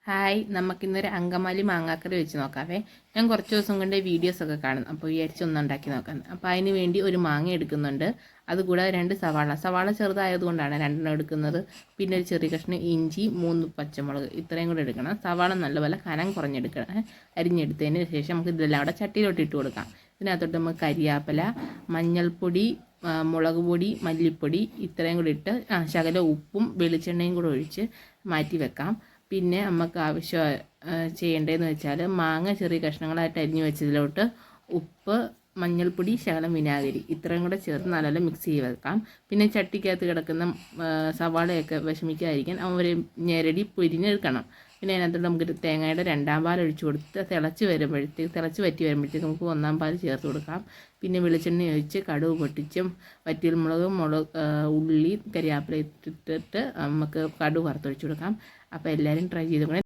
Hi, നമുക്കിന്നൊരു അങ്കമാലി മാങ്ങാക്കറി വെച്ച് നോക്കാവേ. ഞാൻ കുറച്ച് ദിവസം കൊണ്ട് വീഡിയോസൊക്കെ കാണും, അപ്പോൾ വിചാരിച്ച് ഒന്ന് ഉണ്ടാക്കി നോക്കാം. അപ്പോൾ അതിന് വേണ്ടി ഒരു മാങ്ങ എടുക്കുന്നുണ്ട്. അതുകൂടാതെ 2 സവാള ചെറുതായതുകൊണ്ടാണ് 2 എടുക്കുന്നത്. പിന്നെ ഒരു ചെറിയ കഷ്ണം ഇഞ്ചി, 3 പച്ചമുളക്, ഇത്രയും കൂടെ എടുക്കണം. സവാള നല്ലപോലെ കനം കുറഞ്ഞെടുക്കണം. അരിഞ്ഞെടുത്തതിന് ശേഷം നമുക്ക് ഇതെല്ലാം അവിടെ ചട്ടിയിലോട്ട് ഇട്ട് കൊടുക്കാം. ഇതിനകത്തോട്ട് നമുക്ക് കരിയാപ്പില, മഞ്ഞൾപ്പൊടി, മുളക് പൊടി, മല്ലിപ്പൊടി ഇത്രയും കൂടി ഇട്ട് ശകലം ഉപ്പും വെളിച്ചെണ്ണയും കൂടെ ഒഴിച്ച് മാറ്റി വെക്കാം. പിന്നെ നമുക്ക് ആവശ്യം ചെയ്യേണ്ടതെന്ന് വെച്ചാൽ മാങ്ങ ചെറിയ കഷ്ണങ്ങളായിട്ട് അരിഞ്ഞ് വെച്ചതിലോട്ട് ഉപ്പ്, മഞ്ഞൾപ്പൊടി, ശകലം വിനാഗിരി ഇത്രയും കൂടെ ചേർത്ത് നല്ലപോലെ മിക്സ് ചെയ്ത് വെക്കാം. പിന്നെ ചട്ടിക്കകത്ത് കിടക്കുന്ന സവാളയൊക്കെ വിഷമിക്കാതിരിക്കാൻ ഒരു ഞെരടി പൊരിഞ്ഞെടുക്കണം. പിന്നെ അതിനകത്തോട്ട് നമുക്ക് തേങ്ങയുടെ 2ാം പാൽ ഒഴിച്ച് കൊടുത്ത് തിളച്ച് വറ്റി വരുമ്പോഴത്തേക്ക് നമുക്ക് 1ാം പാൽ ചേർത്ത് കൊടുക്കാം. പിന്നെ വെളിച്ചെണ്ണ ഒഴിച്ച് കടുക് പൊട്ടിച്ചും വറ്റൽമുളക്, ഉള്ളി, കരിയാപ്പില ഇട്ടിട്ട് നമുക്ക് കടുക് വറുത്തൊഴിച്ച് കൊടുക്കാം. അപ്പോൾ എല്ലാവരും ട്രൈ ചെയ്ത്